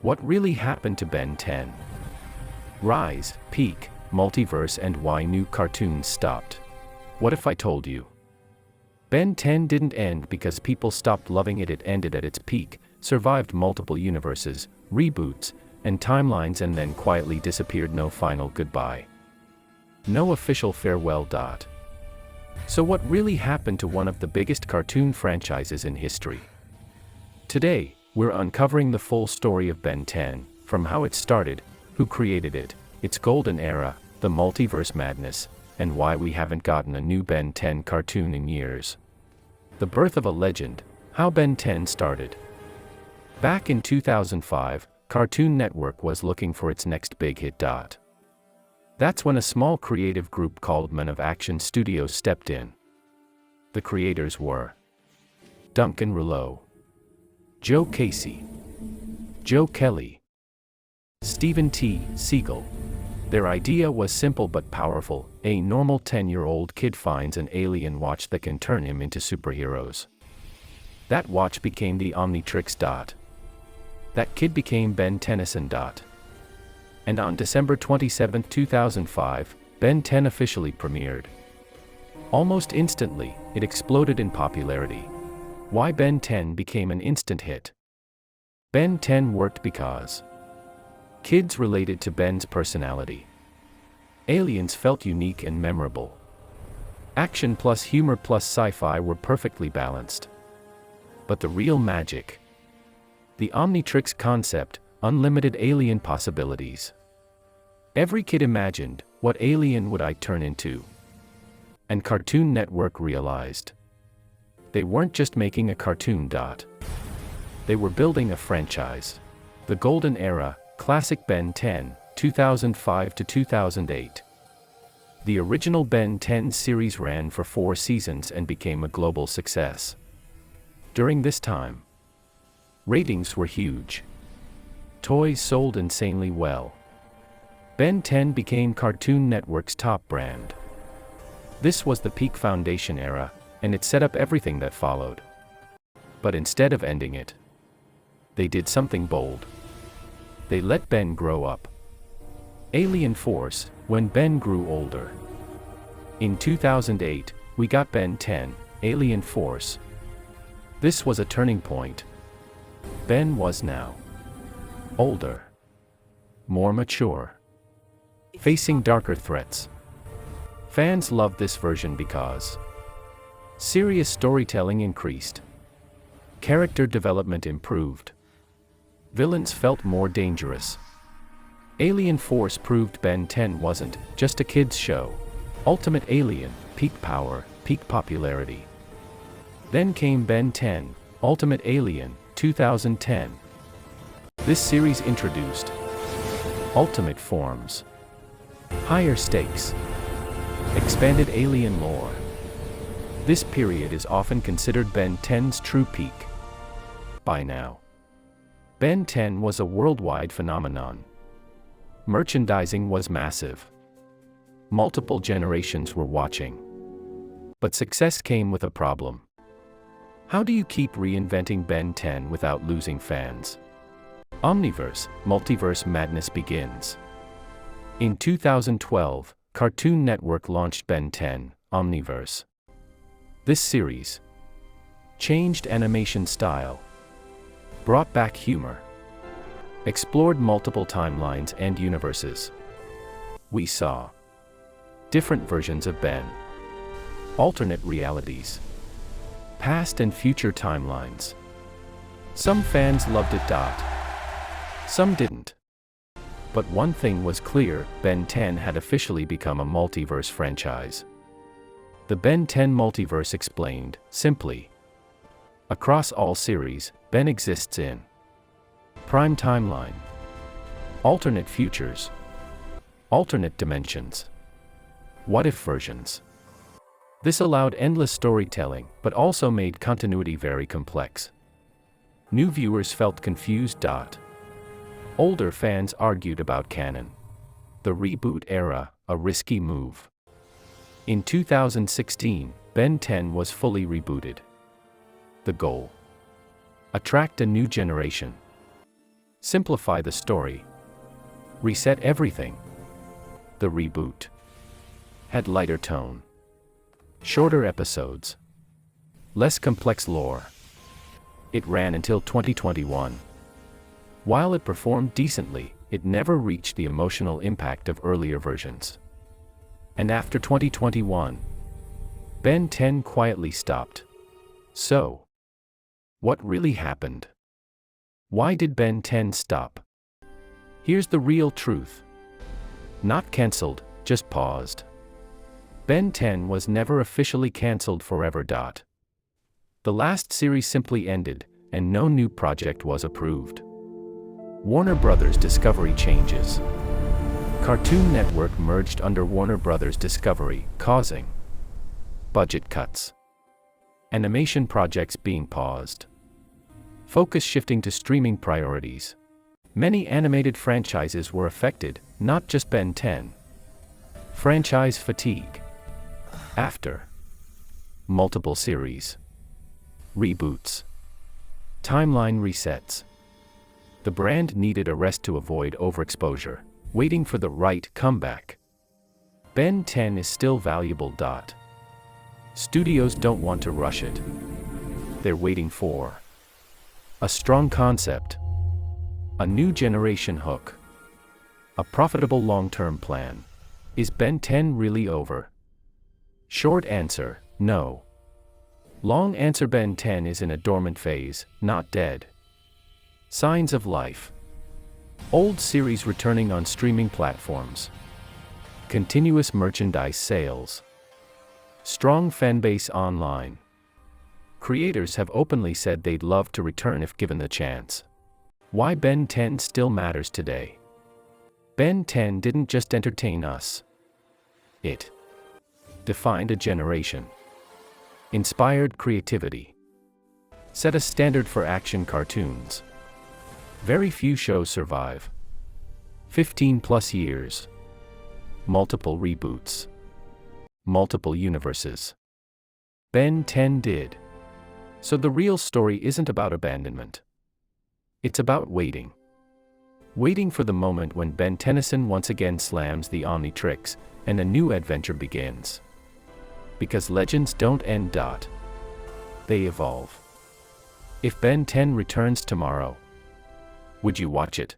What really happened to Ben 10? Rise, peak, multiverse, and why new cartoons stopped. What if I told you? Ben 10 didn't end because people stopped loving it. It ended at its peak, survived multiple universes, reboots, and timelines, and then quietly disappeared. No final goodbye. No official farewell. So what really happened to one of the biggest cartoon franchises in history? Today, we're uncovering the full story of Ben 10, from how it started, who created it, its golden era, the multiverse madness, and why we haven't gotten a new Ben 10 cartoon in years. The birth of a legend, how Ben 10 started. Back in 2005, Cartoon Network was looking for its next big hit. That's when a small creative group called Men of Action Studios stepped in. The creators were Duncan Rouleau, Joe Casey, Joe Kelly, Steven T. Seagal. Their idea was simple but powerful. A normal 10-year-old kid finds an alien watch that can turn him into superheroes. That watch became the Omnitrix. That kid became Ben Tennyson. And on December 27, 2005, Ben 10 officially premiered. Almost instantly, it exploded in popularity. Why Ben 10 became an instant hit? Ben 10 worked because kids related to Ben's personality. Aliens felt unique and memorable. Action plus humor plus sci-fi were perfectly balanced. But the real magic? The Omnitrix concept, unlimited alien possibilities. Every kid imagined, what alien would I turn into? And Cartoon Network realized. They weren't just making a cartoon. They were building a franchise. The Golden Era, Classic Ben 10, 2005 to 2008. The original Ben 10 series ran for 4 seasons and became a global success. During this time, ratings were huge. Toys sold insanely well. Ben 10 became Cartoon Network's top brand. This was the peak Foundation era, and it set up everything that followed. But instead of ending it, they did something bold. They let Ben grow up. Alien Force, when Ben grew older. In 2008, we got Ben 10, Alien Force. This was a turning point. Ben was now older, more mature, facing darker threats. Fans loved this version because serious storytelling increased, character development improved, villains felt more dangerous. Alien Force proved Ben 10 wasn't just a kids' show. Ultimate Alien, peak power, peak popularity. Then came Ben 10, Ultimate Alien, 2010. This series introduced ultimate forms, higher stakes, expanded alien lore. This period is often considered Ben 10's true peak. By now, Ben 10 was a worldwide phenomenon. Merchandising was massive. Multiple generations were watching. But success came with a problem. How do you keep reinventing Ben 10 without losing fans? Omniverse, multiverse madness begins. In 2012, Cartoon Network launched Ben 10, Omniverse. This series changed animation style, brought back humor, explored multiple timelines and universes. We saw different versions of Ben, alternate realities, past and future timelines. Some fans loved it. Some didn't. But one thing was clear, Ben 10 had officially become a multiverse franchise. The Ben 10 multiverse explained, simply. Across all series, Ben exists in Prime Timeline, alternate futures, alternate dimensions, what-if versions. This allowed endless storytelling, but also made continuity very complex. New viewers felt confused. Older fans argued about canon. The reboot era, a risky move. In 2016, Ben 10 was fully rebooted. The goal? Attract a new generation. Simplify the story. Reset everything. The reboot had lighter tone, shorter episodes, less complex lore. It ran until 2021. While it performed decently, it never reached the emotional impact of earlier versions. And after 2021, Ben 10 quietly stopped. So, what really happened? Why did Ben 10 stop? Here's the real truth. Not cancelled, just paused. Ben 10 was never officially cancelled forever. The last series simply ended, and no new project was approved. Warner Bros. Discovery changes. Cartoon Network merged under Warner Bros. Discovery, causing budget cuts. Animation projects being paused. Focus shifting to streaming priorities. Many animated franchises were affected, not just Ben 10. Franchise fatigue. After multiple series, reboots, timeline resets, the brand needed a rest to avoid overexposure, waiting for the right comeback. Ben 10 is still valuable. Studios don't want to rush it. They're waiting for a strong concept, a new generation hook, a profitable long-term plan. Is Ben 10 really over? Short answer, no. Long answer, Ben 10 is in a dormant phase, not dead. Signs of life. Old series returning on streaming platforms. Continuous merchandise sales. Strong fanbase online. Creators have openly said they'd love to return if given the chance. Why Ben 10 still matters today? Ben 10 didn't just entertain us. It defined a generation. Inspired creativity. Set a standard for action cartoons. Very few shows survive. 15+ years. Multiple reboots. Multiple universes. Ben 10 did. So the real story isn't about abandonment. It's about waiting. Waiting for the moment when Ben Tennyson once again slams the Omnitrix, and a new adventure begins. Because legends don't end. They evolve. If Ben 10 returns tomorrow, would you watch it?